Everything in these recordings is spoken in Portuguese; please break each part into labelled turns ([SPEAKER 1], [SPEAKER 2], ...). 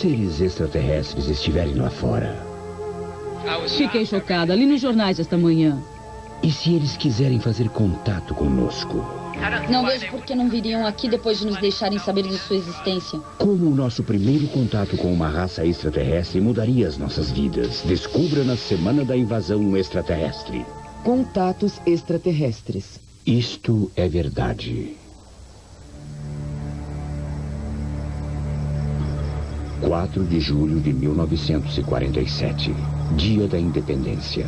[SPEAKER 1] seres extraterrestres estiverem lá fora?
[SPEAKER 2] Fiquei chocada. Li nos jornais esta manhã.
[SPEAKER 1] E se eles quiserem fazer contato conosco?
[SPEAKER 3] Não vejo por que não viriam aqui depois de nos deixarem saber de sua existência.
[SPEAKER 1] Como o nosso primeiro contato com uma raça extraterrestre mudaria as nossas vidas? Descubra na Semana da Invasão Extraterrestre.
[SPEAKER 4] Contatos extraterrestres.
[SPEAKER 1] Isto é verdade. 4 de julho de 1947, dia da independência.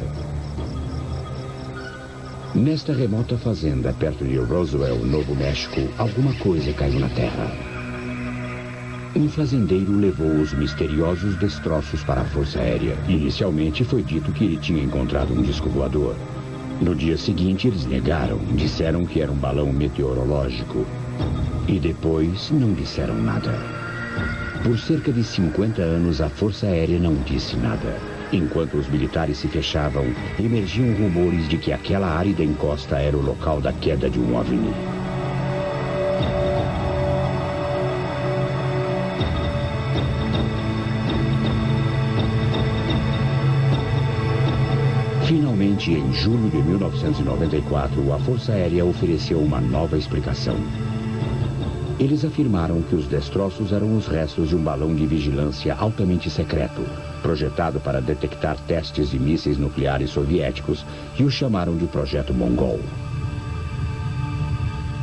[SPEAKER 1] Nesta remota fazenda, perto de Roswell, Novo México, alguma coisa caiu na terra. Um fazendeiro levou os misteriosos destroços para a Força Aérea. Inicialmente foi dito que ele tinha encontrado um disco voador. No dia seguinte, eles negaram, disseram que era um balão meteorológico. E depois não disseram nada. Por cerca de 50 anos, a Força Aérea não disse nada. Enquanto os militares se fechavam, emergiam rumores de que aquela árida encosta era o local da queda de um OVNI. Finalmente, em julho de 1994, a Força Aérea ofereceu uma nova explicação. Eles afirmaram que os destroços eram os restos de um balão de vigilância altamente secreto, projetado para detectar testes de mísseis nucleares soviéticos, e o chamaram de Projeto Mongol.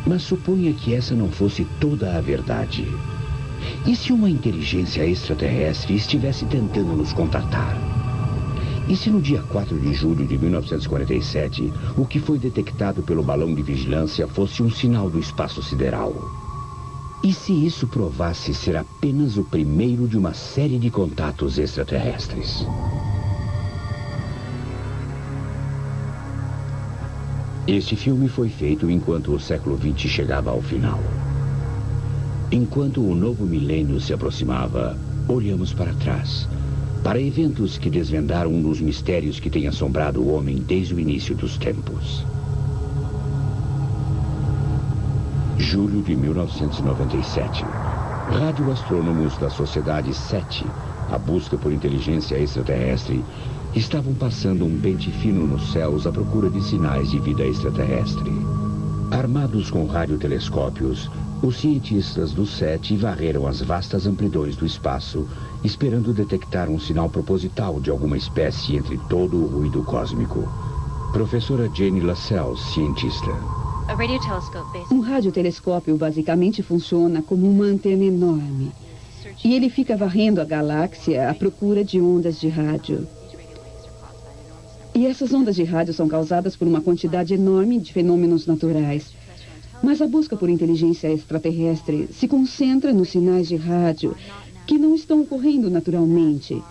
[SPEAKER 1] Mas suponha que essa não fosse toda a verdade. E se uma inteligência extraterrestre estivesse tentando nos contatar? E se no dia 4 de julho de 1947, o que foi detectado pelo balão de vigilância fosse um sinal do espaço sideral? E se isso provasse ser apenas o primeiro de uma série de contatos extraterrestres? Este filme foi feito enquanto o século XX chegava ao final. Enquanto o novo milênio se aproximava, olhamos para trás, para eventos que desvendaram um dos mistérios que tem assombrado o homem desde o início dos tempos. Julho de 1997. Radioastrônomos da Sociedade SETI, a busca por inteligência extraterrestre, estavam passando um pente fino nos céus à procura de sinais de vida extraterrestre. Armados com radiotelescópios, os cientistas do SETI varreram as vastas amplidões do espaço, esperando detectar um sinal proposital de alguma espécie entre todo o ruído cósmico. Professora Jane Lascelles, cientista.
[SPEAKER 5] Um radiotelescópio basicamente funciona como uma antena enorme. E ele fica varrendo a galáxia à procura de ondas de rádio. E essas ondas de rádio são causadas por uma quantidade enorme de fenômenos naturais. Mas a busca por inteligência extraterrestre se concentra nos sinais de rádio que não estão ocorrendo naturalmente,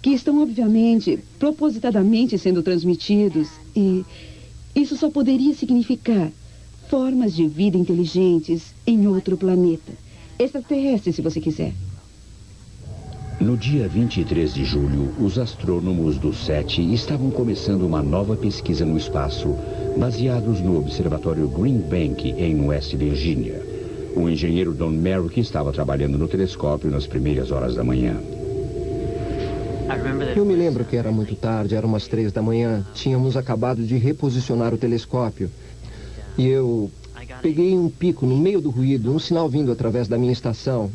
[SPEAKER 5] que estão, obviamente, propositadamente sendo transmitidos, e isso só poderia significar formas de vida inteligentes em outro planeta. Extraterrestre, se você quiser.
[SPEAKER 1] No dia 23 de julho, os astrônomos do SETI estavam começando uma nova pesquisa no espaço, baseados no Observatório Green Bank, em West Virginia. O engenheiro Don Merrick estava trabalhando no telescópio nas primeiras horas da manhã.
[SPEAKER 6] Eu me lembro que era muito tarde, eram umas 3 da manhã. Tínhamos acabado de reposicionar o telescópio. E eu peguei um pico no meio do ruído, um sinal vindo através da minha estação.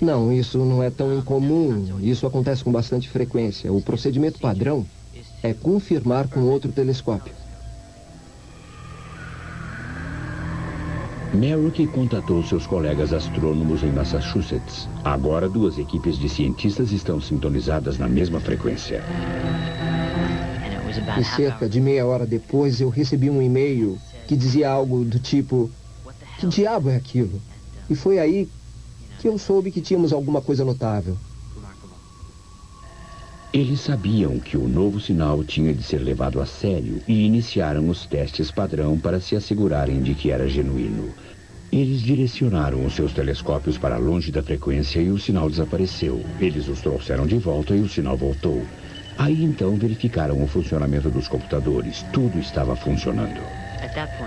[SPEAKER 6] Não, isso não é tão incomum. Isso acontece com bastante frequência. O procedimento padrão é confirmar com outro telescópio.
[SPEAKER 1] Merrick contatou seus colegas astrônomos em Massachusetts. Agora, 2 equipes de cientistas estão sintonizadas na mesma frequência.
[SPEAKER 6] E cerca de meia hora depois, eu recebi um e-mail que dizia algo do tipo: que diabo é aquilo? E foi aí que eu soube que tínhamos alguma coisa notável.
[SPEAKER 1] Eles sabiam que o novo sinal tinha de ser levado a sério e iniciaram os testes padrão para se assegurarem de que era genuíno. Eles direcionaram os seus telescópios para longe da frequência e o sinal desapareceu. Eles os trouxeram de volta e o sinal voltou. Aí então verificaram o funcionamento dos computadores. Tudo estava funcionando.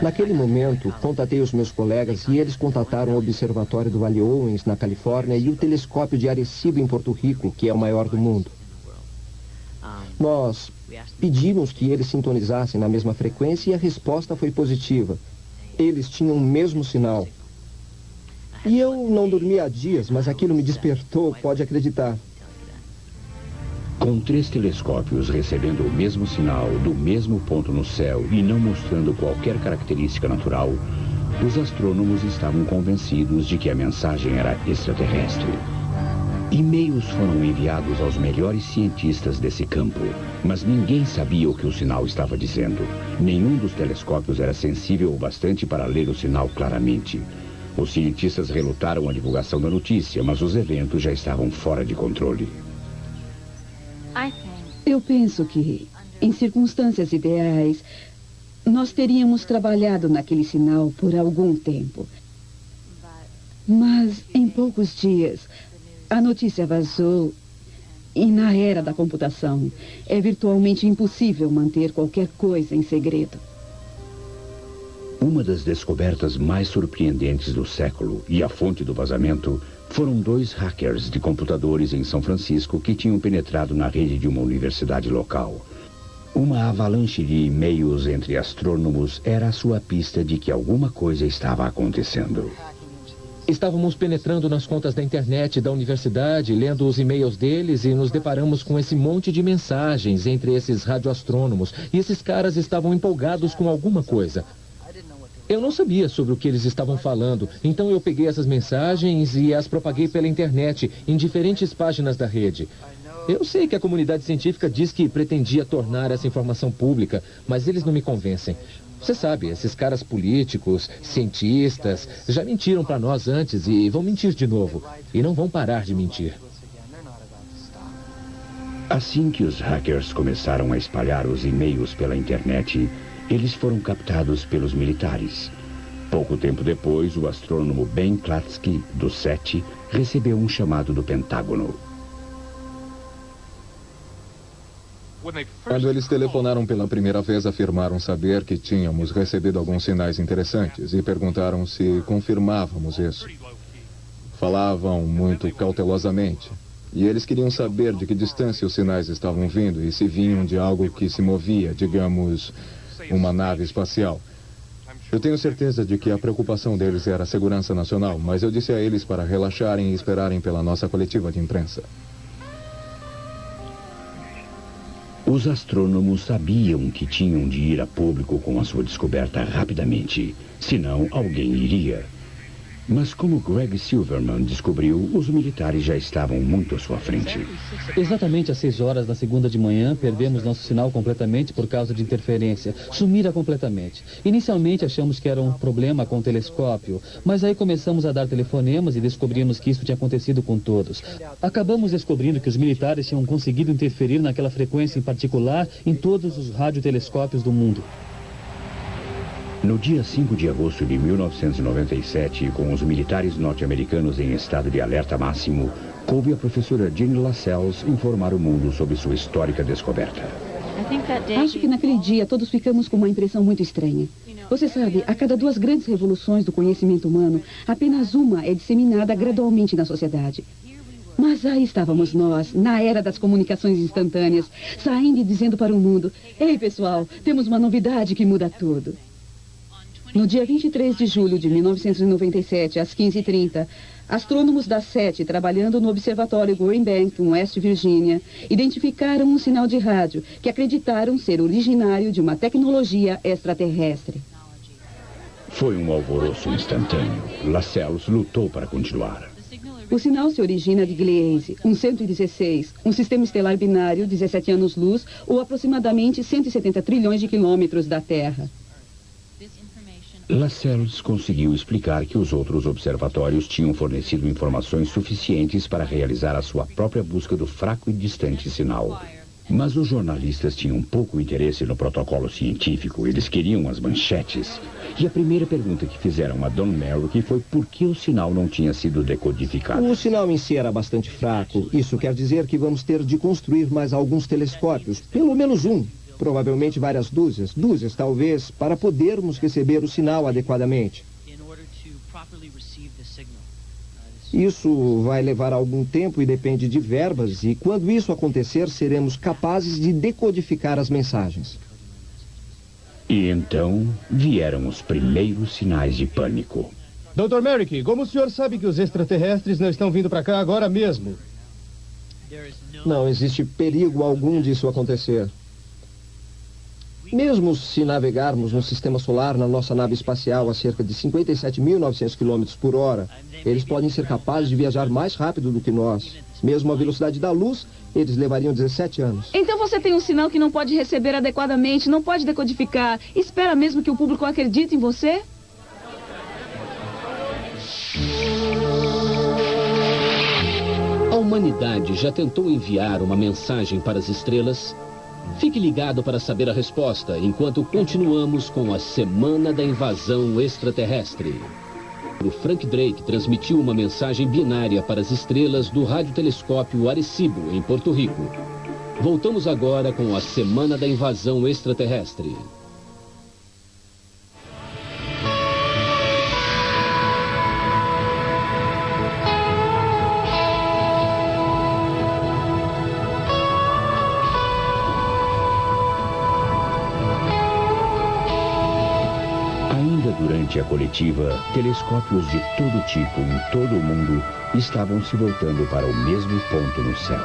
[SPEAKER 6] Naquele momento, contatei os meus colegas e eles contataram o Observatório do Vale Owens, na Califórnia, e o Telescópio de Arecibo, em Porto Rico, que é o maior do mundo. Nós pedimos que eles sintonizassem na mesma frequência e a resposta foi positiva. Eles tinham o mesmo sinal. E eu não dormi há dias, mas aquilo me despertou, pode acreditar.
[SPEAKER 1] Com 3 telescópios recebendo o mesmo sinal do mesmo ponto no céu e não mostrando qualquer característica natural, os astrônomos estavam convencidos de que a mensagem era extraterrestre. E-mails foram enviados aos melhores cientistas desse campo, mas ninguém sabia o que o sinal estava dizendo. Nenhum dos telescópios era sensível o bastante para ler o sinal claramente. Os cientistas relutaram a divulgação da notícia, mas os eventos já estavam fora de controle.
[SPEAKER 5] Eu penso que, em circunstâncias ideais, nós teríamos trabalhado naquele sinal por algum tempo. Mas, em poucos dias, a notícia vazou e, na era da computação, é virtualmente impossível manter qualquer coisa em segredo.
[SPEAKER 1] Uma das descobertas mais surpreendentes do século e a fonte do vazamento foram 2 hackers de computadores em São Francisco que tinham penetrado na rede de uma universidade local. Uma avalanche de e-mails entre astrônomos era a sua pista de que alguma coisa estava acontecendo.
[SPEAKER 7] Estávamos penetrando nas contas da internet da universidade, lendo os e-mails deles e nos deparamos com esse monte de mensagens entre esses radioastrônomos. E esses caras estavam empolgados com alguma coisa. Eu não sabia sobre o que eles estavam falando, então eu peguei essas mensagens e as propaguei pela internet, em diferentes páginas da rede. Eu sei que a comunidade científica diz que pretendia tornar essa informação pública, mas eles não me convencem. Você sabe, esses caras políticos, cientistas, já mentiram para nós antes e vão mentir de novo. E não vão parar de mentir.
[SPEAKER 1] Assim que os hackers começaram a espalhar os e-mails pela internet, eles foram captados pelos militares. Pouco tempo depois, o astrônomo Ben Klatsky, do SETI, recebeu um chamado do Pentágono.
[SPEAKER 8] Quando eles telefonaram pela primeira vez, afirmaram saber que tínhamos recebido alguns sinais interessantes e perguntaram se confirmávamos isso. Falavam muito cautelosamente. E eles queriam saber de que distância os sinais estavam vindo e se vinham de algo que se movia, digamos, uma nave espacial. Eu tenho certeza de que a preocupação deles era a segurança nacional, mas eu disse a eles para relaxarem e esperarem pela nossa coletiva de imprensa.
[SPEAKER 1] Os astrônomos sabiam que tinham de ir a público com a sua descoberta rapidamente, senão alguém iria. Mas como Greg Silverman descobriu, os militares já estavam muito à sua frente.
[SPEAKER 9] Exatamente às 6 horas da segunda de manhã, perdemos nosso sinal completamente por causa de interferência. Sumira completamente. Inicialmente achamos que era um problema com o telescópio, mas aí começamos a dar telefonemas e descobrimos que isso tinha acontecido com todos. Acabamos descobrindo que os militares tinham conseguido interferir naquela frequência em particular em todos os radiotelescópios do mundo.
[SPEAKER 1] No dia 5 de agosto de 1997, com os militares norte-americanos em estado de alerta máximo, coube a professora Jeanne Lascelles informar o mundo sobre sua histórica descoberta.
[SPEAKER 5] Acho que naquele dia todos ficamos com uma impressão muito estranha. Você sabe, a cada 2 grandes revoluções do conhecimento humano, apenas uma é disseminada gradualmente na sociedade. Mas aí estávamos nós, na era das comunicações instantâneas, saindo e dizendo para o mundo: "Ei, pessoal, temos uma novidade que muda tudo." No dia 23 de julho de 1997, às 15h30, astrônomos da SETI, trabalhando no Observatório Green Bank, em West Virginia, identificaram um sinal de rádio que acreditaram ser originário de uma tecnologia extraterrestre.
[SPEAKER 1] Foi um alvoroço instantâneo. Lascelles lutou para continuar.
[SPEAKER 5] O sinal se origina de Gliese, um 116, um sistema estelar binário, 17 anos-luz, ou aproximadamente 170 trilhões de quilômetros da Terra.
[SPEAKER 1] Lascelles conseguiu explicar que os outros observatórios tinham fornecido informações suficientes para realizar a sua própria busca do fraco e distante sinal. Mas os jornalistas tinham pouco interesse no protocolo científico, eles queriam as manchetes. E a primeira pergunta que fizeram a Don Merrick foi por que o sinal não tinha sido decodificado.
[SPEAKER 6] O sinal em si era bastante fraco. Isso quer dizer que vamos ter de construir mais alguns telescópios, pelo menos um. provavelmente várias dúzias talvez, para podermos receber o sinal adequadamente. Isso vai levar algum tempo e depende de verbas, e quando isso acontecer, seremos capazes de decodificar as mensagens.
[SPEAKER 1] E então vieram os primeiros sinais de pânico.
[SPEAKER 10] Dr. Merrick, como o senhor sabe que os extraterrestres não estão vindo para cá agora mesmo?
[SPEAKER 6] Não existe perigo algum disso acontecer. Mesmo se navegarmos no sistema solar na nossa nave espacial a cerca de 57.900 km por hora, eles podem ser capazes de viajar mais rápido do que nós. Mesmo a velocidade da luz, eles levariam 17 anos.
[SPEAKER 5] Então você tem um sinal que não pode receber adequadamente, não pode decodificar. Espera mesmo que o público acredite em você?
[SPEAKER 11] A humanidade já tentou enviar uma mensagem para as estrelas? Fique ligado para saber a resposta enquanto continuamos com a Semana da Invasão Extraterrestre. O Frank Drake transmitiu uma mensagem binária para as estrelas do radiotelescópio Arecibo, em Porto Rico. Voltamos agora com a Semana da Invasão Extraterrestre.
[SPEAKER 1] Durante a coletiva, telescópios de todo tipo em todo o mundo estavam se voltando para o mesmo ponto no céu.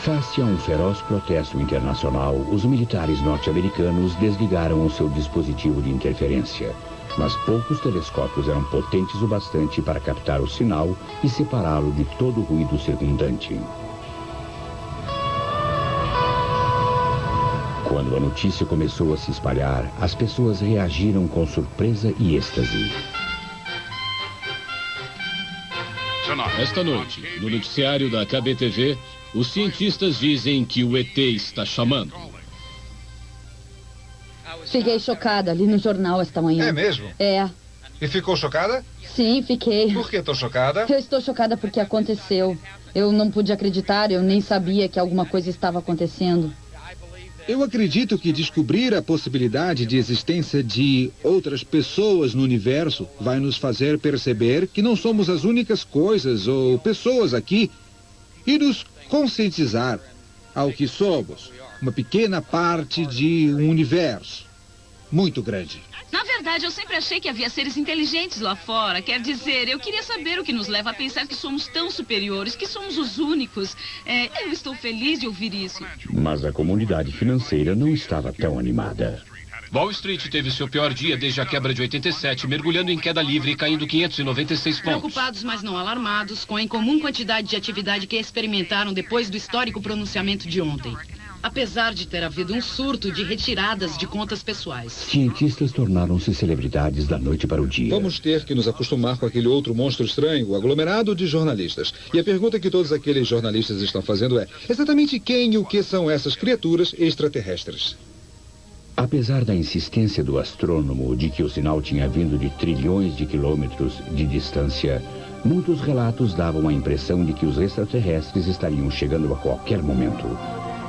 [SPEAKER 1] Face a um feroz protesto internacional, os militares norte-americanos desligaram o seu dispositivo de interferência. Mas poucos telescópios eram potentes o bastante para captar o sinal e separá-lo de todo o ruído circundante. Quando a notícia começou a se espalhar, as pessoas reagiram com surpresa e êxtase.
[SPEAKER 12] Esta noite, no noticiário da KBTV, os cientistas dizem que o ET está chamando.
[SPEAKER 3] Fiquei chocada, li no jornal esta manhã.
[SPEAKER 13] É mesmo?
[SPEAKER 3] É.
[SPEAKER 13] E ficou chocada?
[SPEAKER 3] Sim, fiquei.
[SPEAKER 13] Por que tão chocada?
[SPEAKER 3] Eu estou chocada porque aconteceu. Eu não pude acreditar, eu nem sabia que alguma coisa estava acontecendo.
[SPEAKER 14] Eu acredito que descobrir a possibilidade de existência de outras pessoas no universo vai nos fazer perceber que não somos as únicas coisas ou pessoas aqui e nos conscientizar ao que somos, uma pequena parte de um universo muito grande.
[SPEAKER 15] Na verdade, eu sempre achei que havia seres inteligentes lá fora. Quer dizer, eu queria saber o que nos leva a pensar que somos tão superiores, que somos os únicos. Eu estou feliz de ouvir isso.
[SPEAKER 1] Mas a comunidade financeira não estava tão animada.
[SPEAKER 12] Wall Street teve seu pior dia desde a quebra de 87, mergulhando em queda livre e caindo 596 pontos.
[SPEAKER 15] Preocupados, mas não alarmados, com a incomum quantidade de atividade que experimentaram depois do histórico pronunciamento de ontem. Apesar de ter havido um surto de retiradas de contas pessoais.
[SPEAKER 1] Cientistas tornaram-se celebridades da noite para o dia.
[SPEAKER 14] Vamos ter que nos acostumar com aquele outro monstro estranho, o aglomerado de jornalistas. E a pergunta que todos aqueles jornalistas estão fazendo é: exatamente quem e o que são essas criaturas extraterrestres?
[SPEAKER 1] Apesar da insistência do astrônomo de que o sinal tinha vindo de trilhões de quilômetros de distância, muitos relatos davam a impressão de que os extraterrestres estariam chegando a qualquer momento.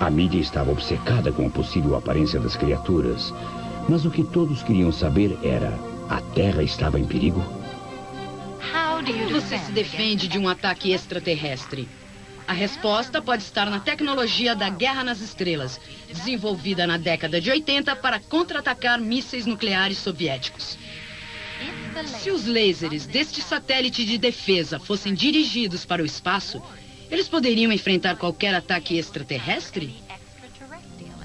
[SPEAKER 1] A mídia estava obcecada com a possível aparência das criaturas, mas o que todos queriam saber era: a Terra estava em perigo?
[SPEAKER 15] Como você se defende de um ataque extraterrestre? A resposta pode estar na tecnologia da Guerra nas Estrelas, desenvolvida na década de 80 para contra-atacar mísseis nucleares soviéticos. Se os lasers deste satélite de defesa fossem dirigidos para o espaço, eles poderiam enfrentar qualquer ataque extraterrestre?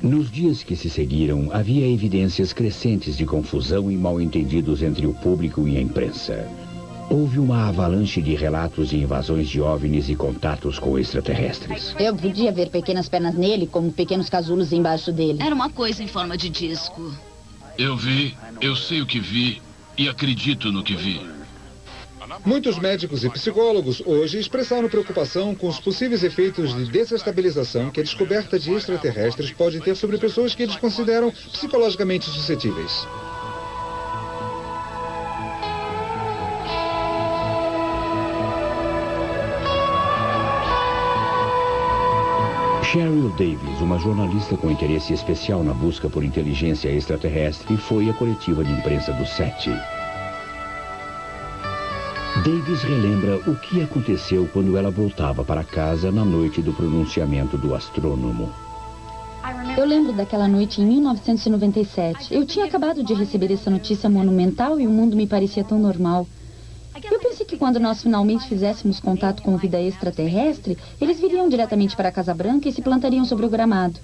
[SPEAKER 1] Nos dias que se seguiram, havia evidências crescentes de confusão e mal-entendidos entre o público e a imprensa. Houve uma avalanche de relatos de invasões de OVNIs e contatos com extraterrestres.
[SPEAKER 3] Eu podia ver pequenas pernas nele, como pequenos casulos embaixo dele.
[SPEAKER 15] Era uma coisa em forma de disco.
[SPEAKER 12] Eu vi, eu sei o que vi e acredito no que vi.
[SPEAKER 14] Muitos médicos e psicólogos hoje expressaram preocupação com os possíveis efeitos de desestabilização que a descoberta de extraterrestres pode ter sobre pessoas que eles consideram psicologicamente suscetíveis.
[SPEAKER 1] Cheryl Davis, uma jornalista com interesse especial na busca por inteligência extraterrestre, foi à coletiva de imprensa do SETI. Davis relembra o que aconteceu quando ela voltava para casa na noite do pronunciamento do astrônomo.
[SPEAKER 3] Eu lembro daquela noite em 1997. Eu tinha acabado de receber essa notícia monumental e o mundo me parecia tão normal. Eu pensei que quando nós finalmente fizéssemos contato com vida extraterrestre, eles viriam diretamente para a Casa Branca e se plantariam sobre o gramado.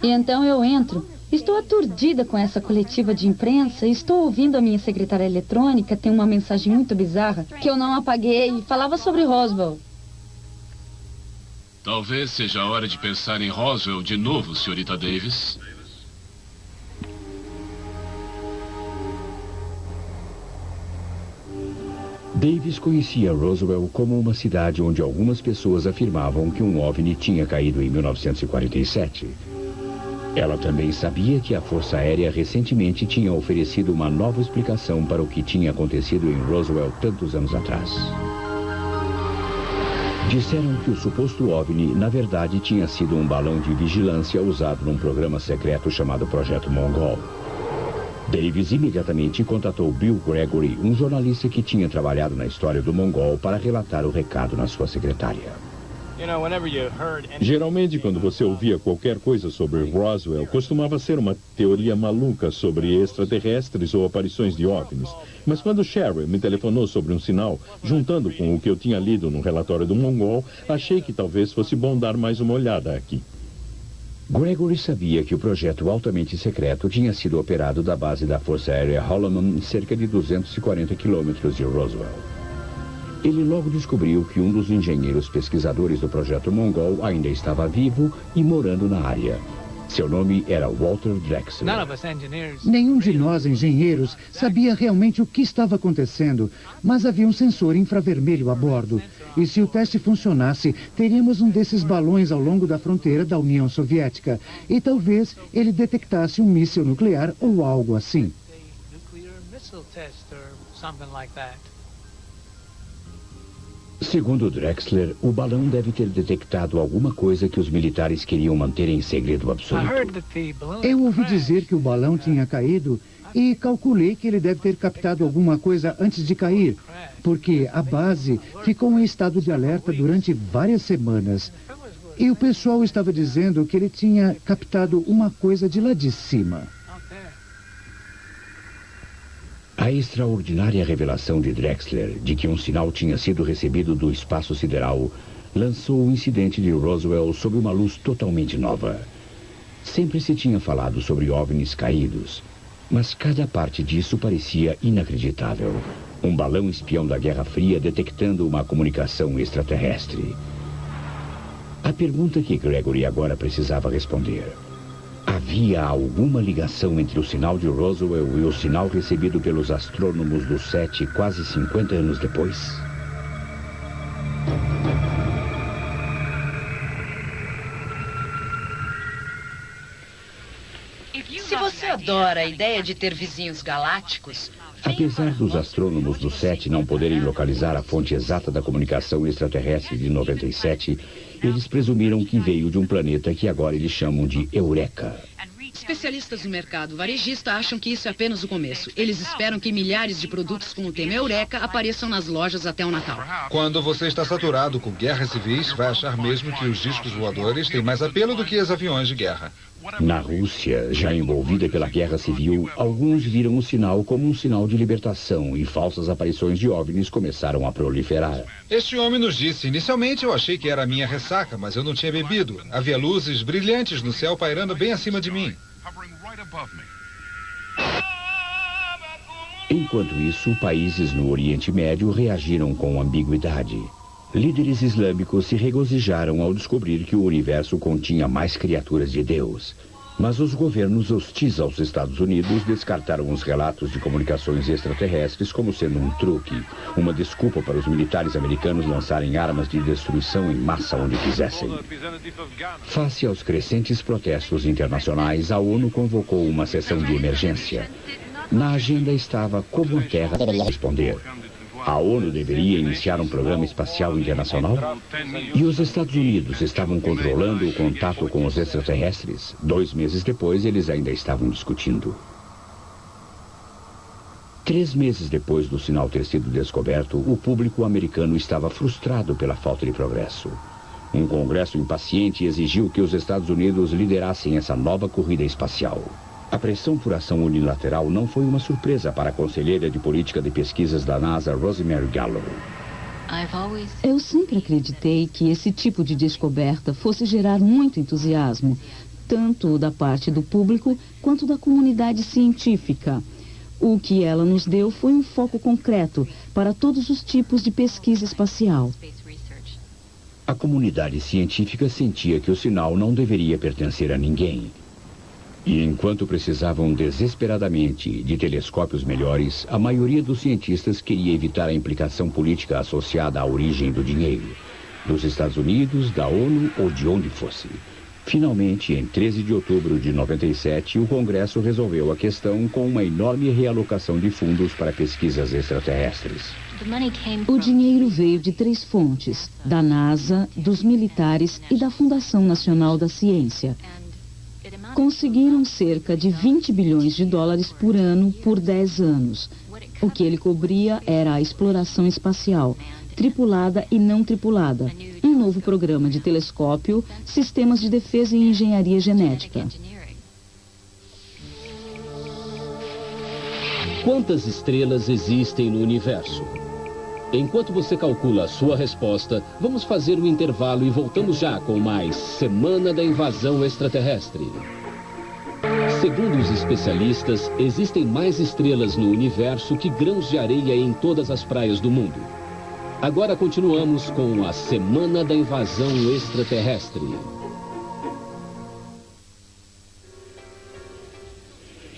[SPEAKER 3] E então eu entro. Estou aturdida com essa coletiva de imprensa. Estou ouvindo a minha secretária eletrônica. Tem uma mensagem muito bizarra que eu não apaguei e falava sobre Roswell.
[SPEAKER 12] Talvez seja a hora de pensar em Roswell de novo, senhorita Davis.
[SPEAKER 1] Davis conhecia Roswell como uma cidade onde algumas pessoas afirmavam que um OVNI tinha caído em 1947. Ela também sabia que a Força Aérea recentemente tinha oferecido uma nova explicação para o que tinha acontecido em Roswell tantos anos atrás. Disseram que o suposto OVNI, na verdade, tinha sido um balão de vigilância usado num programa secreto chamado Projeto Mongol. Davis imediatamente contatou Bill Gregory, um jornalista que tinha trabalhado na história do Mongol, para relatar o recado na sua secretária.
[SPEAKER 16] Geralmente, quando você ouvia qualquer coisa sobre Roswell, costumava ser uma teoria maluca sobre extraterrestres ou aparições de OVNIs. Mas quando Cheryl me telefonou sobre um sinal, juntando com o que eu tinha lido no relatório do Mongol, achei que talvez fosse bom dar mais uma olhada aqui.
[SPEAKER 1] Gregory sabia que o projeto altamente secreto tinha sido operado da base da Força Aérea Holloman, cerca de 240 quilômetros de Roswell. Ele logo descobriu que um dos engenheiros pesquisadores do projeto Mongol ainda estava vivo e morando na área. Seu nome era Walter Drexler.
[SPEAKER 17] Nenhum de nós, engenheiros, sabia realmente o que estava acontecendo, mas havia um sensor infravermelho a bordo. E se o teste funcionasse, teríamos um desses balões ao longo da fronteira da União Soviética. E talvez ele detectasse um míssil nuclear ou algo assim.
[SPEAKER 1] Segundo Drexler, o balão deve ter detectado alguma coisa que os militares queriam manter em segredo absoluto.
[SPEAKER 17] Eu ouvi dizer que o balão tinha caído e calculei que ele deve ter captado alguma coisa antes de cair, porque a base ficou em estado de alerta durante várias semanas. E o pessoal estava dizendo que ele tinha captado uma coisa de lá de cima.
[SPEAKER 1] A extraordinária revelação de Drexler de que um sinal tinha sido recebido do espaço sideral lançou o incidente de Roswell sob uma luz totalmente nova. Sempre se tinha falado sobre OVNIs caídos, mas cada parte disso parecia inacreditável. Um balão espião da Guerra Fria detectando uma comunicação extraterrestre. A pergunta que Gregory agora precisava responder: havia alguma ligação entre o sinal de Roswell e o sinal recebido pelos astrônomos do SETI quase 50 anos depois?
[SPEAKER 15] Se você adora a ideia de ter vizinhos galácticos...
[SPEAKER 1] Apesar dos astrônomos do SETI não poderem localizar a fonte exata da comunicação extraterrestre de 97, eles presumiram que veio de um planeta que agora eles chamam de Eureka.
[SPEAKER 15] Especialistas no mercado varejista acham que isso é apenas o começo. Eles esperam que milhares de produtos com o tema Eureka apareçam nas lojas até o Natal.
[SPEAKER 13] Quando você está saturado com guerras civis, vai achar mesmo que os discos voadores têm mais apelo do que os aviões de guerra.
[SPEAKER 1] Na Rússia, já envolvida pela guerra civil, alguns viram o sinal como um sinal de libertação e falsas aparições de OVNIs começaram a proliferar.
[SPEAKER 13] Este homem nos disse: inicialmente eu achei que era a minha ressaca, mas eu não tinha bebido. Havia luzes brilhantes no céu pairando bem acima de mim.
[SPEAKER 1] Enquanto isso, países no Oriente Médio reagiram com ambiguidade. Líderes islâmicos se regozijaram ao descobrir que o universo continha mais criaturas de Deus. Mas os governos hostis aos Estados Unidos descartaram os relatos de comunicações extraterrestres como sendo um truque, uma desculpa para os militares americanos lançarem armas de destruição em massa onde quisessem. Face aos crescentes protestos internacionais, a ONU convocou uma sessão de emergência. Na agenda estava como a Terra responder. A ONU deveria iniciar um programa espacial internacional? E os Estados Unidos estavam controlando o contato com os extraterrestres? 2 meses depois, eles ainda estavam discutindo. 3 meses depois do sinal ter sido descoberto, o público americano estava frustrado pela falta de progresso. Um congresso impaciente exigiu que os Estados Unidos liderassem essa nova corrida espacial. A pressão por ação unilateral não foi uma surpresa para a conselheira de política de pesquisas da NASA, Rosemary Gallo.
[SPEAKER 2] Eu sempre acreditei que esse tipo de descoberta fosse gerar muito entusiasmo, tanto da parte do público quanto da comunidade científica. O que ela nos deu foi um foco concreto para todos os tipos de pesquisa espacial.
[SPEAKER 1] A comunidade científica sentia que o sinal não deveria pertencer a ninguém. E enquanto precisavam desesperadamente de telescópios melhores, a maioria dos cientistas queria evitar a implicação política associada à origem do dinheiro, dos Estados Unidos, da ONU ou de onde fosse. Finalmente, em 13 de outubro de 97, o Congresso resolveu a questão com uma enorme realocação de fundos para pesquisas extraterrestres.
[SPEAKER 2] O dinheiro veio de 3 fontes: da NASA, dos militares e da Fundação Nacional da Ciência. Conseguiram cerca de 20 bilhões de dólares por ano por 10 anos. O que ele cobria era a exploração espacial, tripulada e não tripulada, um novo programa de telescópio, sistemas de defesa e engenharia genética.
[SPEAKER 11] Quantas estrelas existem no universo? Enquanto você calcula a sua resposta, vamos fazer um intervalo e voltamos já com mais Semana da Invasão Extraterrestre. Segundo os especialistas, existem mais estrelas no universo que grãos de areia em todas as praias do mundo. Agora continuamos com a Semana da Invasão Extraterrestre.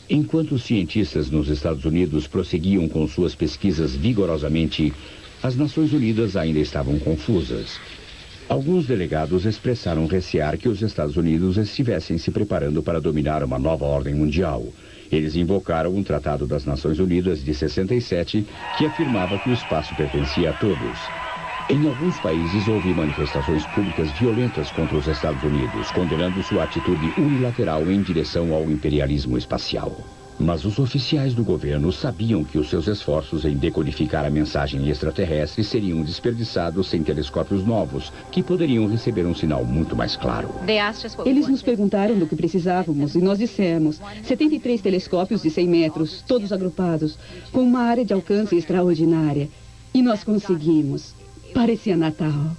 [SPEAKER 1] Enquanto os cientistas nos Estados Unidos prosseguiam com suas pesquisas vigorosamente, as Nações Unidas ainda estavam confusas. Alguns delegados expressaram recear que os Estados Unidos estivessem se preparando para dominar uma nova ordem mundial. Eles invocaram um Tratado das Nações Unidas de 67, que afirmava que o espaço pertencia a todos. Em alguns países houve manifestações públicas violentas contra os Estados Unidos, condenando sua atitude unilateral em direção ao imperialismo espacial. Mas os oficiais do governo sabiam que os seus esforços em decodificar a mensagem extraterrestre seriam desperdiçados sem telescópios novos, que poderiam receber um sinal muito mais claro.
[SPEAKER 5] Eles nos perguntaram do que precisávamos e nós dissemos 73 telescópios de 100 metros, todos agrupados, com uma área de alcance extraordinária. E nós conseguimos. Parecia Natal.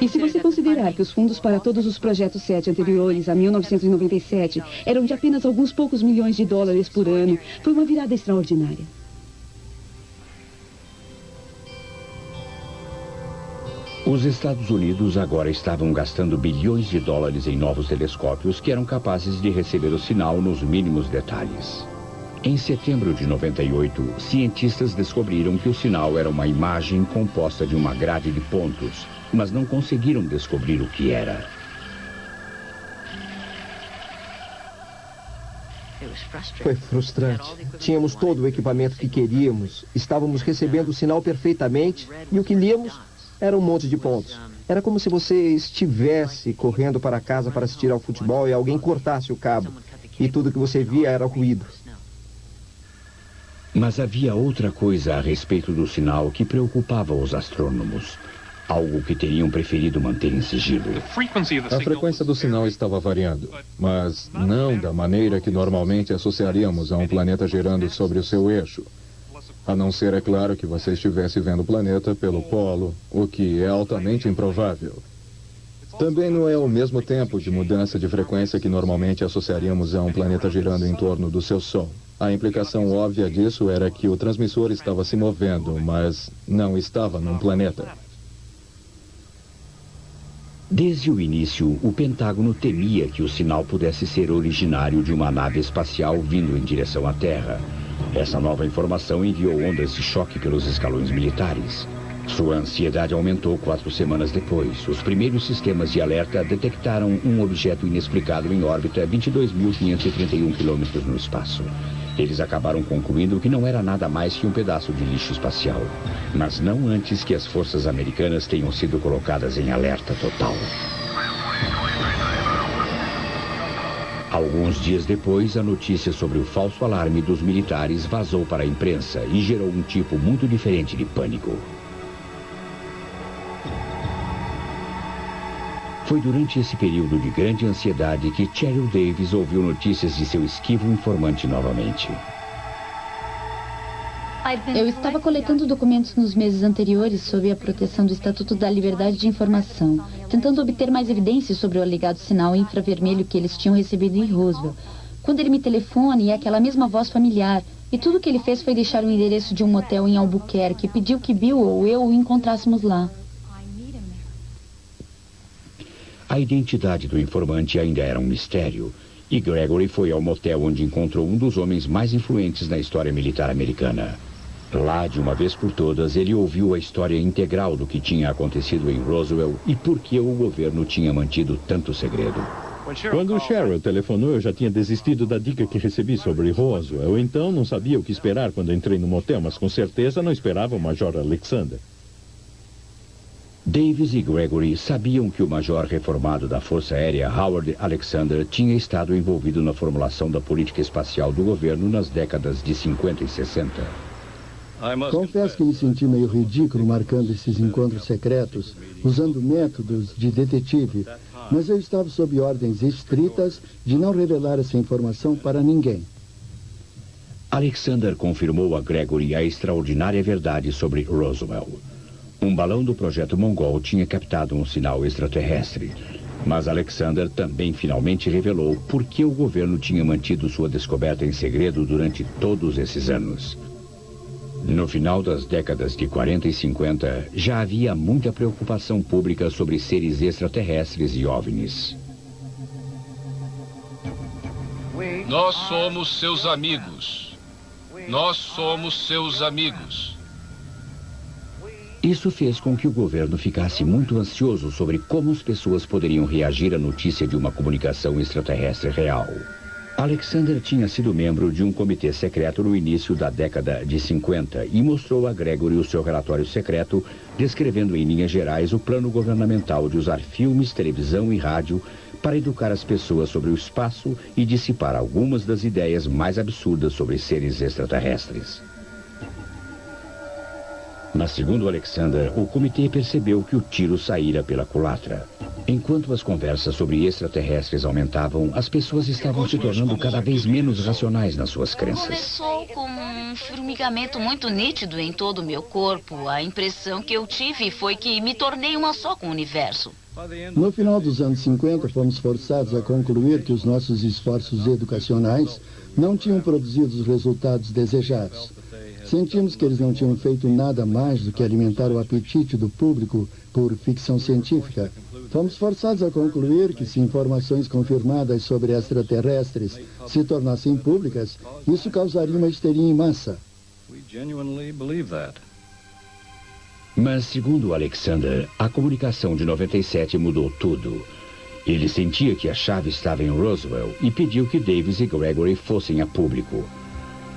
[SPEAKER 5] E se você considerar que os fundos para todos os projetos SETI anteriores a 1997 eram de apenas alguns poucos milhões de dólares por ano, foi uma virada extraordinária.
[SPEAKER 1] Os Estados Unidos agora estavam gastando bilhões de dólares em novos telescópios que eram capazes de receber o sinal nos mínimos detalhes. Em setembro de 98, cientistas descobriram que o sinal era uma imagem composta de uma grade de pontos, mas não conseguiram descobrir o que era.
[SPEAKER 6] Foi frustrante. Tínhamos todo o equipamento que queríamos, estávamos recebendo o sinal perfeitamente e o que líamos era um monte de pontos. Era como se você estivesse correndo para casa para assistir ao futebol e alguém cortasse o cabo e tudo que você via era ruído.
[SPEAKER 1] Mas havia outra coisa a respeito do sinal que preocupava os astrônomos. Algo que teriam preferido manter em sigilo.
[SPEAKER 8] A frequência do sinal estava variando, mas não da maneira que normalmente associaríamos a um planeta girando sobre o seu eixo. A não ser, é claro, que você estivesse vendo o planeta pelo polo, o que é altamente improvável. Também não é o mesmo tempo de mudança de frequência que normalmente associaríamos a um planeta girando em torno do seu Sol. A implicação óbvia disso era que o transmissor estava se movendo, mas não estava num planeta.
[SPEAKER 1] Desde o início, o Pentágono temia que o sinal pudesse ser originário de uma nave espacial vindo em direção à Terra. Essa nova informação enviou ondas de choque pelos escalões militares. Sua ansiedade aumentou 4 semanas depois. Os primeiros sistemas de alerta detectaram um objeto inexplicável em órbita 22.531 quilômetros no espaço. Eles acabaram concluindo que não era nada mais que um pedaço de lixo espacial. Mas não antes que as forças americanas tenham sido colocadas em alerta total. Alguns dias depois, a notícia sobre o falso alarme dos militares vazou para a imprensa e gerou um tipo muito diferente de pânico. Foi durante esse período de grande ansiedade que Cheryl Davis ouviu notícias de seu esquivo informante novamente.
[SPEAKER 3] Eu estava coletando documentos nos meses anteriores sob a proteção do Estatuto da Liberdade de Informação, tentando obter mais evidências sobre o alegado sinal infravermelho que eles tinham recebido em Roswell. Quando ele me telefona e é aquela mesma voz familiar, e tudo o que ele fez foi deixar o endereço de um motel em Albuquerque e pediu que Bill ou eu o encontrássemos lá.
[SPEAKER 1] A identidade do informante ainda era um mistério, e Gregory foi ao motel onde encontrou um dos homens mais influentes na história militar americana. Lá, de uma vez por todas, ele ouviu a história integral do que tinha acontecido em Roswell e por que o governo tinha mantido tanto segredo.
[SPEAKER 16] Quando o Cheryl telefonou, eu já tinha desistido da dica que recebi sobre Roswell. Eu então não sabia o que esperar quando entrei no motel, mas com certeza não esperava o Major Alexander.
[SPEAKER 1] Davis e Gregory sabiam que o major reformado da Força Aérea, Howard Alexander, tinha estado envolvido na formulação da política espacial do governo nas décadas de 50 e 60.
[SPEAKER 18] Confesso que me senti meio ridículo marcando esses encontros secretos, usando métodos de detetive, mas eu estava sob ordens estritas de não revelar essa informação para ninguém.
[SPEAKER 1] Alexander confirmou a Gregory a extraordinária verdade sobre Roswell. Um balão do projeto Mongol tinha captado um sinal extraterrestre. Mas Alexander também finalmente revelou por que o governo tinha mantido sua descoberta em segredo durante todos esses anos. No final das décadas de 40 e 50, já havia muita preocupação pública sobre seres extraterrestres e OVNIs.
[SPEAKER 12] Nós somos seus amigos. Nós somos seus amigos.
[SPEAKER 1] Isso fez com que o governo ficasse muito ansioso sobre como as pessoas poderiam reagir à notícia de uma comunicação extraterrestre real. Alexander tinha sido membro de um comitê secreto no início da década de 50 e mostrou a Gregory o seu relatório secreto, descrevendo em linhas gerais o plano governamental de usar filmes, televisão e rádio para educar as pessoas sobre o espaço e dissipar algumas das ideias mais absurdas sobre seres extraterrestres. Mas, segundo Alexander, o comitê percebeu que o tiro saíra pela culatra. Enquanto as conversas sobre extraterrestres aumentavam, as pessoas estavam se tornando cada vez menos racionais nas suas crenças.
[SPEAKER 19] Começou com um formigamento muito nítido em todo o meu corpo. A impressão que eu tive foi que me tornei uma só com o universo.
[SPEAKER 18] No final dos anos 50, fomos forçados a concluir que os nossos esforços educacionais não tinham produzido os resultados desejados. Sentimos que eles não tinham feito nada mais do que alimentar o apetite do público por ficção científica. Fomos forçados a concluir que se informações confirmadas sobre extraterrestres se tornassem públicas, isso causaria uma histeria em massa.
[SPEAKER 1] Mas, segundo Alexander, a comunicação de 97 mudou tudo. Ele sentia que a chave estava em Roswell e pediu que Davis e Gregory fossem a público.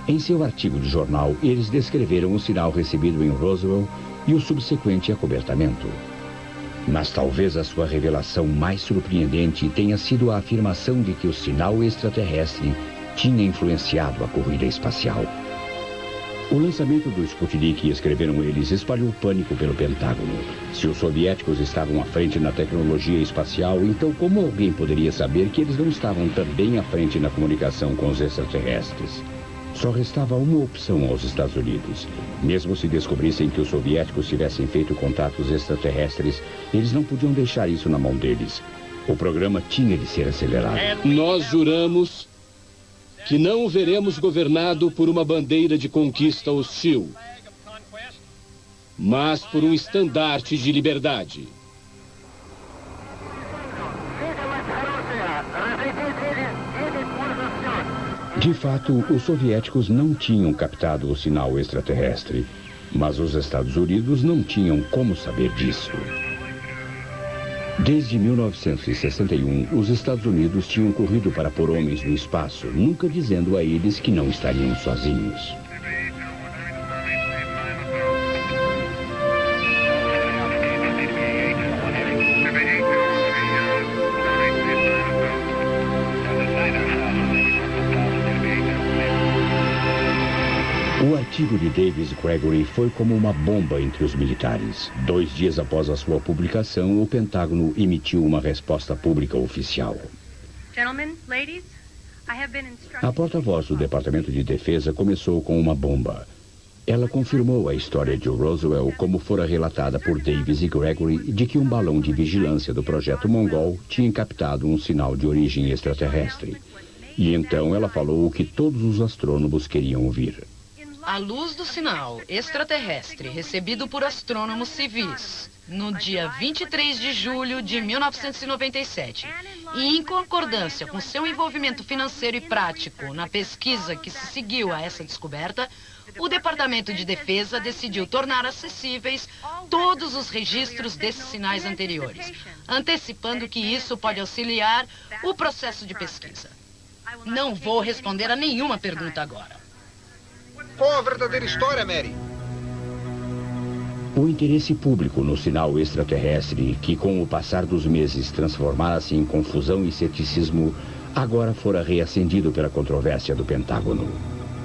[SPEAKER 1] Em seu artigo de jornal, eles descreveram o sinal recebido em Roswell e o subsequente acobertamento. Mas talvez a sua revelação mais surpreendente tenha sido a afirmação de que o sinal extraterrestre tinha influenciado a corrida espacial. O lançamento do Sputnik, escreveram eles, espalhou pânico pelo Pentágono. Se os soviéticos estavam à frente na tecnologia espacial, então como alguém poderia saber que eles não estavam também à frente na comunicação com os extraterrestres? Só restava uma opção aos Estados Unidos. Mesmo se descobrissem que os soviéticos tivessem feito contatos extraterrestres, eles não podiam deixar isso na mão deles. O programa tinha de ser acelerado.
[SPEAKER 11] Nós juramos que não o veremos governado por uma bandeira de conquista hostil, mas por um estandarte de liberdade.
[SPEAKER 1] De fato, os soviéticos não tinham captado o sinal extraterrestre. Mas os Estados Unidos não tinham como saber disso. Desde 1961, os Estados Unidos tinham corrido para pôr homens no espaço, nunca dizendo a eles que não estariam sozinhos. O artigo de Davis Gregory foi como uma bomba entre os militares. 2 dias após a sua publicação, o Pentágono emitiu uma resposta pública oficial. A porta-voz do Departamento de Defesa começou com uma bomba. Ela confirmou a história de Roswell como fora relatada por Davis e Gregory de que um balão de vigilância do projeto Mongol tinha captado um sinal de origem extraterrestre. E então ela falou o que todos os astrônomos queriam ouvir.
[SPEAKER 15] A luz do sinal extraterrestre recebido por astrônomos civis no dia 23 de julho de 1997 e em concordância com seu envolvimento financeiro e prático na pesquisa que se seguiu a essa descoberta, o Departamento de Defesa decidiu tornar acessíveis todos os registros desses sinais anteriores, antecipando que isso pode auxiliar o processo de pesquisa. Não vou responder a nenhuma pergunta agora.
[SPEAKER 13] Qual a verdadeira história, Mary?
[SPEAKER 1] O interesse público no sinal extraterrestre, que com o passar dos meses transformara-se em confusão e ceticismo, agora fora reacendido pela controvérsia do Pentágono.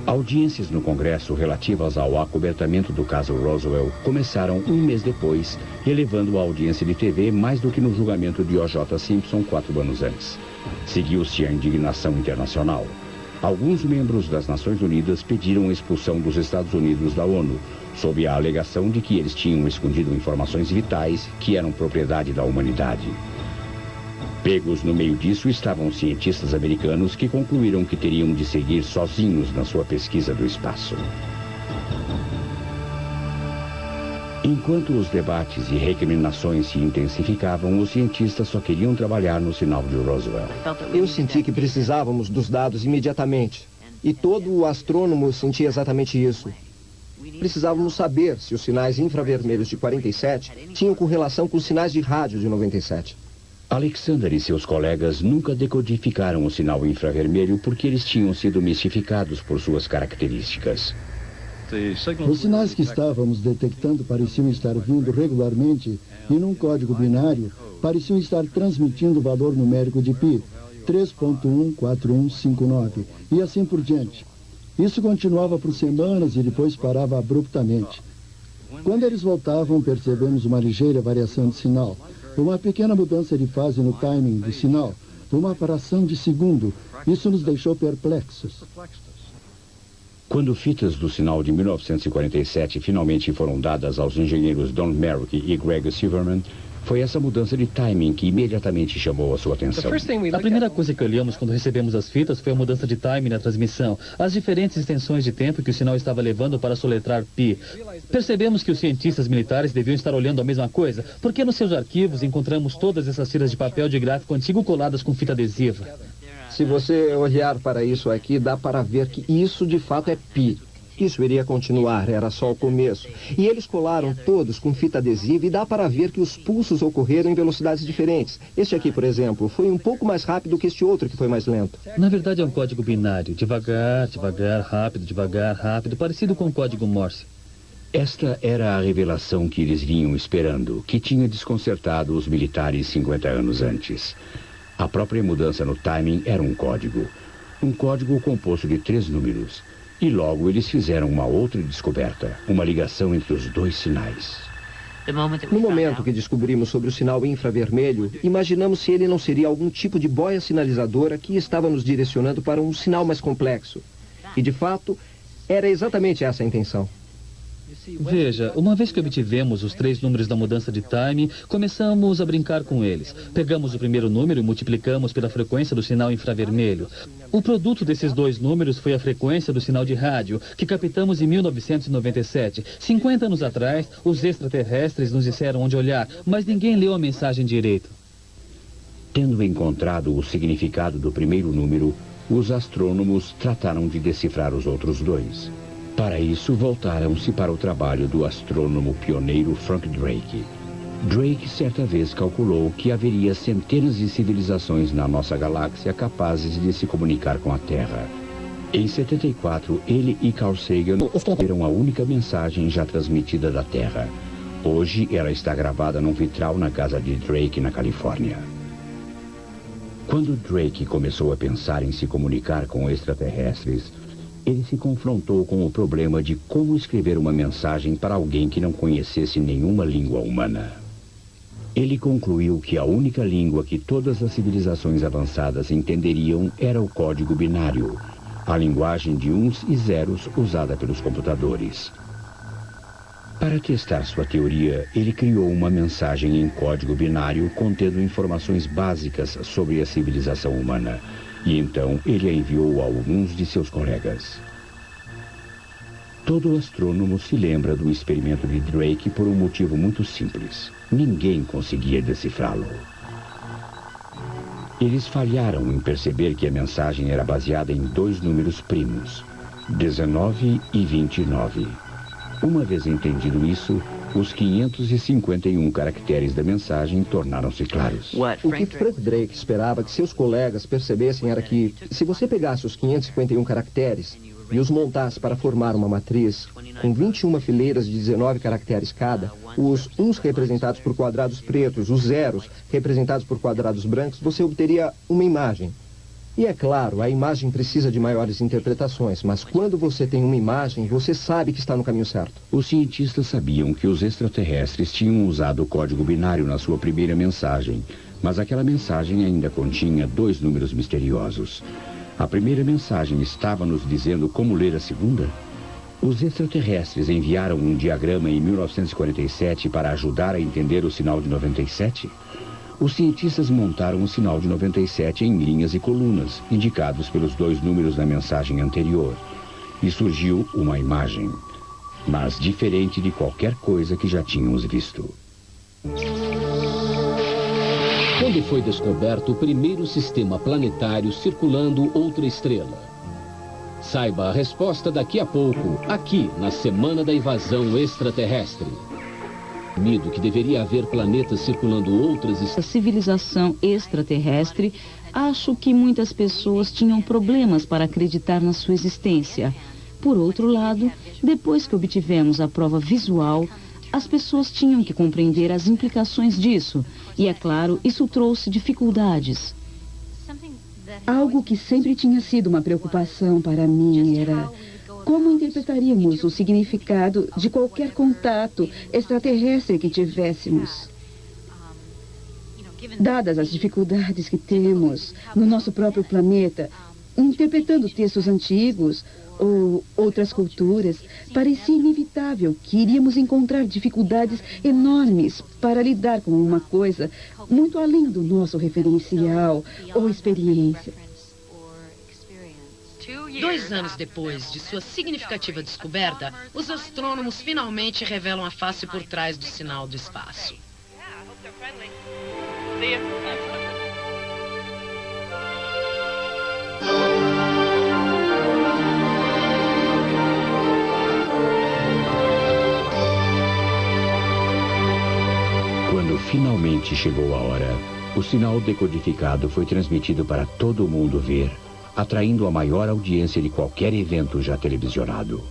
[SPEAKER 1] Audiências no Congresso relativas ao acobertamento do caso Roswell começaram 1 mês depois, elevando a audiência de TV mais do que no julgamento de O.J. Simpson 4 anos antes. Seguiu-se a indignação internacional. Alguns membros das Nações Unidas pediram a expulsão dos Estados Unidos da ONU, sob a alegação de que eles tinham escondido informações vitais que eram propriedade da humanidade. Pegos no meio disso estavam cientistas americanos que concluíram que teriam de seguir sozinhos na sua pesquisa do espaço. Enquanto os debates e recriminações se intensificavam, os cientistas só queriam trabalhar no sinal de Roswell.
[SPEAKER 6] Eu senti que precisávamos dos dados imediatamente. E todo o astrônomo sentia exatamente isso. Precisávamos saber se os sinais infravermelhos de 47 tinham correlação com os sinais de rádio de 97.
[SPEAKER 1] Alexander e seus colegas nunca decodificaram o sinal infravermelho porque eles tinham sido mistificados por suas características.
[SPEAKER 18] Os sinais que estávamos detectando pareciam estar vindo regularmente e num código binário pareciam estar transmitindo o valor numérico de pi, 3.14159, e assim por diante. Isso continuava por semanas e depois parava abruptamente. Quando eles voltavam, percebemos uma ligeira variação de sinal, uma pequena mudança de fase no timing do sinal, uma fração de segundo. Isso nos deixou perplexos.
[SPEAKER 1] Quando fitas do sinal de 1947 finalmente foram dadas aos engenheiros Don Merrick e Greg Silverman, foi essa mudança de timing que imediatamente chamou a sua atenção.
[SPEAKER 9] A primeira coisa que olhamos quando recebemos as fitas foi a mudança de timing na transmissão, as diferentes extensões de tempo que o sinal estava levando para soletrar pi. Percebemos que os cientistas militares deviam estar olhando a mesma coisa, porque nos seus arquivos encontramos todas essas tiras de papel de gráfico antigo coladas com fita adesiva.
[SPEAKER 6] Se você olhar para isso aqui, dá para ver que isso de fato é pi. Isso iria continuar, era só o começo. E eles colaram todos com fita adesiva e dá para ver que os pulsos ocorreram em velocidades diferentes. Este aqui, por exemplo, foi um pouco mais rápido que este outro que foi mais lento.
[SPEAKER 9] Na verdade é um código binário, devagar, devagar, rápido, parecido com o código Morse.
[SPEAKER 1] Esta era a revelação que eles vinham esperando, que tinha desconcertado os militares 50 anos antes. A própria mudança no timing era um código composto de 3 números. E logo eles fizeram uma outra descoberta, uma ligação entre os 2 sinais.
[SPEAKER 6] No momento que descobrimos sobre o sinal infravermelho, imaginamos se ele não seria algum tipo de boia sinalizadora que estava nos direcionando para um sinal mais complexo. E de fato, era exatamente essa a intenção.
[SPEAKER 9] Veja, uma vez que obtivemos os 3 números da mudança de timing, começamos a brincar com eles. Pegamos o primeiro número e multiplicamos pela frequência do sinal infravermelho. O produto desses 2 números foi a frequência do sinal de rádio, que captamos em 1997. 50 anos atrás, os extraterrestres nos disseram onde olhar, mas ninguém leu a mensagem direito.
[SPEAKER 1] Tendo encontrado o significado do primeiro número, os astrônomos trataram de decifrar os outros 2. Para isso, voltaram-se para o trabalho do astrônomo pioneiro Frank Drake. Drake certa vez calculou que haveria centenas de civilizações na nossa galáxia capazes de se comunicar com a Terra. Em 74, ele e Carl Sagan escreveram a única mensagem já transmitida da Terra. Hoje, ela está gravada num vitral na casa de Drake, na Califórnia. Quando Drake começou a pensar em se comunicar com extraterrestres, ele se confrontou com o problema de como escrever uma mensagem para alguém que não conhecesse nenhuma língua humana. Ele concluiu que a única língua que todas as civilizações avançadas entenderiam era o código binário, a linguagem de uns e zeros usada pelos computadores. Para testar sua teoria, ele criou uma mensagem em código binário contendo informações básicas sobre a civilização humana, e então ele a enviou a alguns de seus colegas. Todo astrônomo se lembra do experimento de Drake por um motivo muito simples. Ninguém conseguia decifrá-lo. Eles falharam em perceber que a mensagem era baseada em dois números primos, 19 e 29. Uma vez entendido isso, os 551 caracteres da mensagem tornaram-se claros.
[SPEAKER 6] O que Frank Drake esperava que seus colegas percebessem era que, se você pegasse os 551 caracteres e os montasse para formar uma matriz com 21 fileiras de 19 caracteres cada, os uns representados por quadrados pretos, os zeros representados por quadrados brancos, você obteria uma imagem. E é claro, a imagem precisa de maiores interpretações, mas quando você tem uma imagem, você sabe que está no caminho certo.
[SPEAKER 1] Os cientistas sabiam que os extraterrestres tinham usado o código binário na sua primeira mensagem, mas aquela mensagem ainda continha dois números misteriosos. A primeira mensagem estava nos dizendo como ler a segunda? Os extraterrestres enviaram um diagrama em 1947 para ajudar a entender o sinal de 97? Os cientistas montaram o sinal de 97 em linhas e colunas, indicados pelos dois números da mensagem anterior. E surgiu uma imagem, mas diferente de qualquer coisa que já tínhamos visto.
[SPEAKER 11] Quando foi descoberto o primeiro sistema planetário circulando outra estrela? Saiba a resposta daqui a pouco, aqui na Semana da Invasão Extraterrestre. Medo que deveria haver planetas circulando outras estrelas.
[SPEAKER 2] A civilização extraterrestre, acho que muitas pessoas tinham problemas para acreditar na sua existência. Por outro lado, depois que obtivemos a prova visual, as pessoas tinham que compreender as implicações disso. E, é claro, isso trouxe dificuldades.
[SPEAKER 5] Algo que sempre tinha sido uma preocupação para mim era como interpretaríamos o significado de qualquer contato extraterrestre que tivéssemos. Dadas as dificuldades que temos no nosso próprio planeta, interpretando textos antigos ou outras culturas, parecia inevitável que iríamos encontrar dificuldades enormes para lidar com uma coisa muito além do nosso referencial ou experiência.
[SPEAKER 15] 2 anos depois de sua significativa descoberta, os astrônomos finalmente revelam a face por trás do sinal do espaço.
[SPEAKER 1] Quando finalmente chegou a hora, o sinal decodificado foi transmitido para todo mundo ver, atraindo a maior audiência de qualquer evento já televisionado.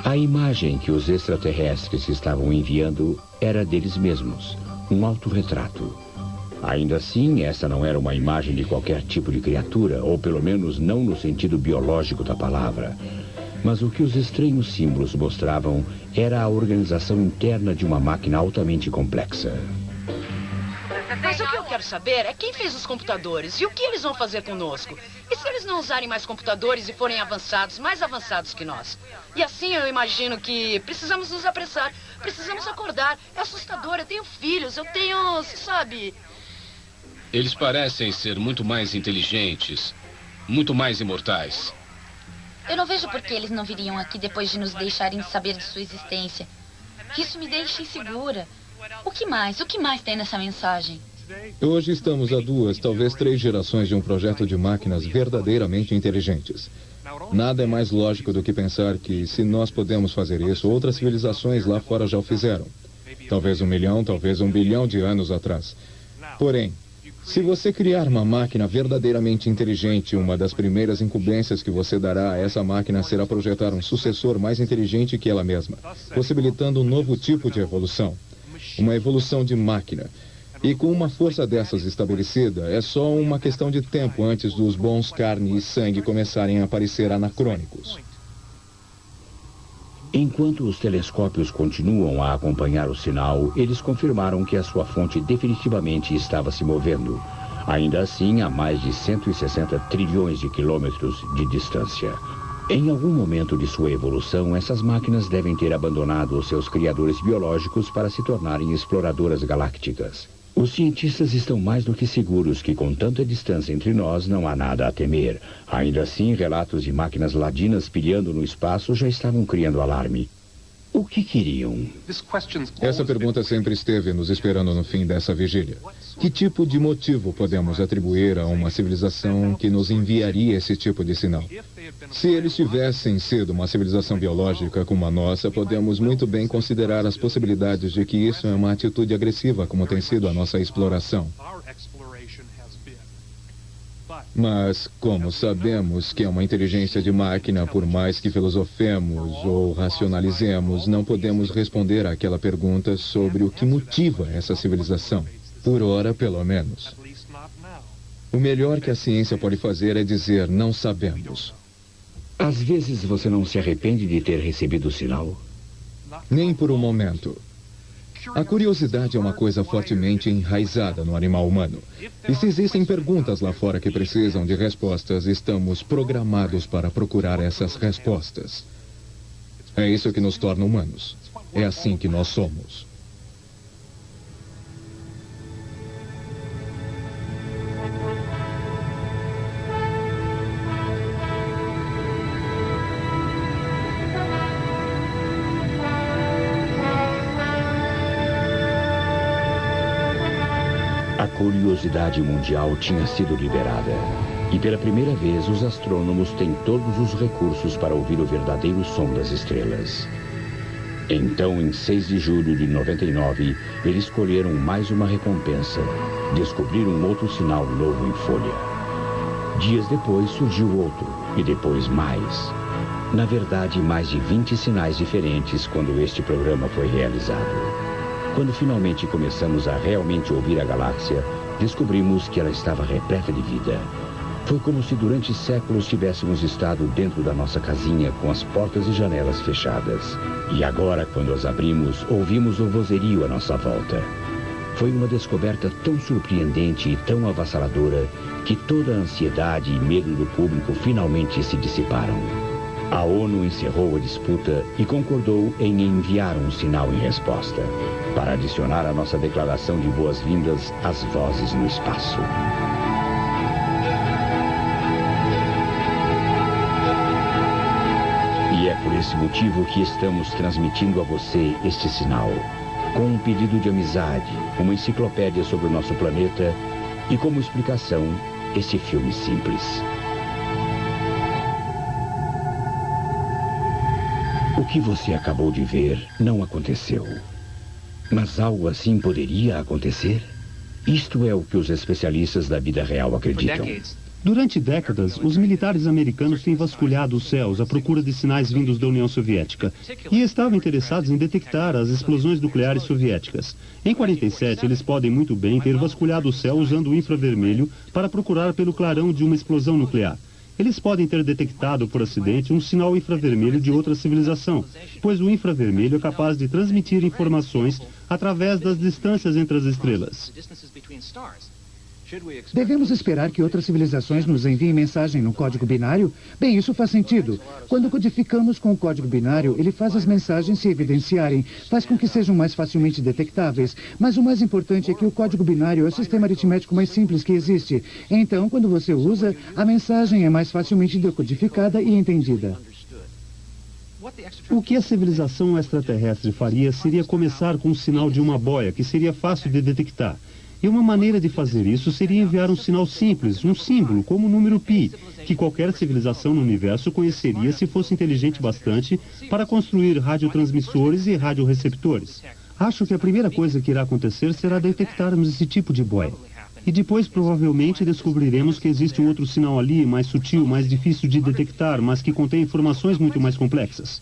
[SPEAKER 1] A imagem que os extraterrestres estavam enviando era deles mesmos, um autorretrato. Ainda assim, essa não era uma imagem de qualquer tipo de criatura, ou pelo menos não no sentido biológico da palavra. Mas o que os estranhos símbolos mostravam era a organização interna de uma máquina altamente complexa.
[SPEAKER 15] Mas o que eu quero saber é quem fez os computadores e o que eles vão fazer conosco. E se eles não usarem mais computadores e forem avançados, mais avançados que nós? E assim eu imagino que precisamos nos apressar, precisamos acordar. É assustador, eu tenho filhos, eu tenho, sabe...
[SPEAKER 12] Eles parecem ser muito mais inteligentes, muito mais imortais.
[SPEAKER 19] Eu não vejo por que eles não viriam aqui depois de nos deixarem saber de sua existência. Isso me deixa insegura. O que mais? O que mais tem nessa mensagem?
[SPEAKER 8] Hoje estamos a 2, talvez 3 gerações de um projeto de máquinas verdadeiramente inteligentes. Nada é mais lógico do que pensar que, se nós podemos fazer isso, outras civilizações lá fora já o fizeram. Talvez 1 milhão, talvez 1 bilhão de anos atrás. Porém, se você criar uma máquina verdadeiramente inteligente, uma das primeiras incumbências que você dará a essa máquina será projetar um sucessor mais inteligente que ela mesma, possibilitando um novo tipo de evolução. Uma evolução de máquina. E com uma força dessas estabelecida, é só uma questão de tempo antes dos bons carne e sangue começarem a aparecer anacrônicos.
[SPEAKER 1] Enquanto os telescópios continuam a acompanhar o sinal, eles confirmaram que a sua fonte definitivamente estava se movendo. Ainda assim, a mais de 160 trilhões de quilômetros de distância. Em algum momento de sua evolução, essas máquinas devem ter abandonado os seus criadores biológicos para se tornarem exploradoras galácticas. Os cientistas estão mais do que seguros que, com tanta distância entre nós, não há nada a temer. Ainda assim, relatos de máquinas ladinas pilhando no espaço já estavam criando alarme. O que queriam?
[SPEAKER 8] Essa pergunta sempre esteve nos esperando no fim dessa vigília. Que tipo de motivo podemos atribuir a uma civilização que nos enviaria esse tipo de sinal? Se eles tivessem sido uma civilização biológica como a nossa, podemos muito bem considerar as possibilidades de que isso é uma atitude agressiva, como tem sido a nossa exploração. Mas, como sabemos que é uma inteligência de máquina, por mais que filosofemos ou racionalizemos, não podemos responder àquela pergunta sobre o que motiva essa civilização. Por ora, pelo menos. O melhor que a ciência pode fazer é dizer, não sabemos.
[SPEAKER 1] Às vezes você não se arrepende de ter recebido o sinal?
[SPEAKER 8] Nem por um momento. A curiosidade é uma coisa fortemente enraizada no animal humano. E se existem perguntas lá fora que precisam de respostas, estamos programados para procurar essas respostas. É isso que nos torna humanos. É assim que nós somos.
[SPEAKER 1] A curiosidade mundial tinha sido liberada. E pela primeira vez, os astrônomos têm todos os recursos para ouvir o verdadeiro som das estrelas. Então, em 6 de julho de 99, eles escolheram mais uma recompensa. Descobrir um outro sinal novo em folha. Dias depois, surgiu outro. E depois mais. Na verdade, mais de 20 sinais diferentes quando este programa foi realizado. Quando finalmente começamos a realmente ouvir a galáxia, descobrimos que ela estava repleta de vida. Foi como se durante séculos tivéssemos estado dentro da nossa casinha com as portas e janelas fechadas. E agora, quando as abrimos, ouvimos o vozerio à nossa volta. Foi uma descoberta tão surpreendente e tão avassaladora que toda a ansiedade e medo do público finalmente se dissiparam. A ONU encerrou a disputa e concordou em enviar um sinal em resposta, para adicionar à nossa declaração de boas-vindas às vozes no espaço. E é por esse motivo que estamos transmitindo a você este sinal, com um pedido de amizade, uma enciclopédia sobre o nosso planeta e, como explicação, este filme simples. O que você acabou de ver não aconteceu. Mas algo assim poderia acontecer? Isto é o que os especialistas da vida real acreditam.
[SPEAKER 20] Durante décadas, os militares americanos têm vasculhado os céus à procura de sinais vindos da União Soviética e estavam interessados em detectar as explosões nucleares soviéticas. Em 47, eles podem muito bem ter vasculhado o céu usando o infravermelho para procurar pelo clarão de uma explosão nuclear. Eles podem ter detectado por acidente um sinal infravermelho de outra civilização, pois o infravermelho é capaz de transmitir informações através das distâncias entre as estrelas.
[SPEAKER 17] Devemos esperar que outras civilizações nos enviem mensagem no código binário? Bem, isso faz sentido. Quando codificamos com o código binário, ele faz as mensagens se evidenciarem, faz com que sejam mais facilmente detectáveis. Mas o mais importante é que o código binário é o sistema aritmético mais simples que existe. Então, quando você usa, a mensagem é mais facilmente decodificada e entendida.
[SPEAKER 20] O que a civilização extraterrestre faria seria começar com um sinal de uma boia, que seria fácil de detectar. E uma maneira de fazer isso seria enviar um sinal simples, um símbolo, como o número π, que qualquer civilização no universo conheceria se fosse inteligente bastante para construir radiotransmissores e radioreceptores. Acho que a primeira coisa que irá acontecer será detectarmos esse tipo de boia. E depois, provavelmente, descobriremos que existe um outro sinal ali, mais sutil, mais difícil de detectar, mas que contém informações muito mais complexas.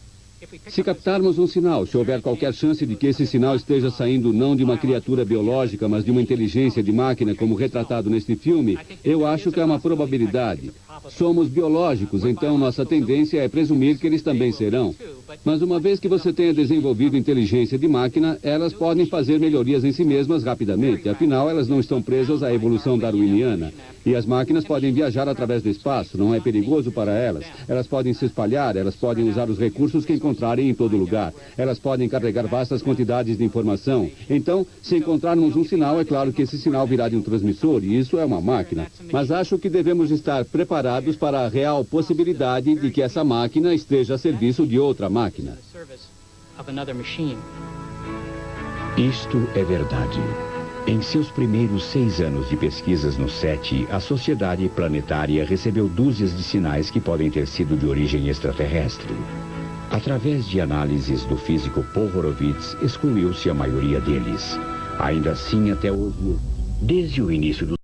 [SPEAKER 11] Se captarmos um sinal, se houver qualquer chance de que esse sinal esteja saindo não de uma criatura biológica, mas de uma inteligência de máquina, como retratado neste filme, eu acho que é uma probabilidade. Somos biológicos, então nossa tendência é presumir que eles também serão. Mas uma vez que você tenha desenvolvido inteligência de máquina, elas podem fazer melhorias em si mesmas rapidamente. Afinal, elas não estão presas à evolução darwiniana. E as máquinas podem viajar através do espaço, não é perigoso para elas. Elas podem se espalhar, elas podem usar os recursos que encontrarem em todo lugar. Elas podem carregar vastas quantidades de informação. Então, se encontrarmos um sinal, é claro que esse sinal virá de um transmissor, e isso é uma máquina. Mas acho que devemos estar preparados para a real possibilidade de que essa máquina esteja a serviço de outra máquina.
[SPEAKER 1] Isto é verdade. Em seus primeiros 6 anos de pesquisas no SETI, a Sociedade Planetária recebeu dúzias de sinais que podem ter sido de origem extraterrestre. Através de análises do físico Paul Horowitz, excluiu-se a maioria deles. Ainda assim, até hoje, desde o início do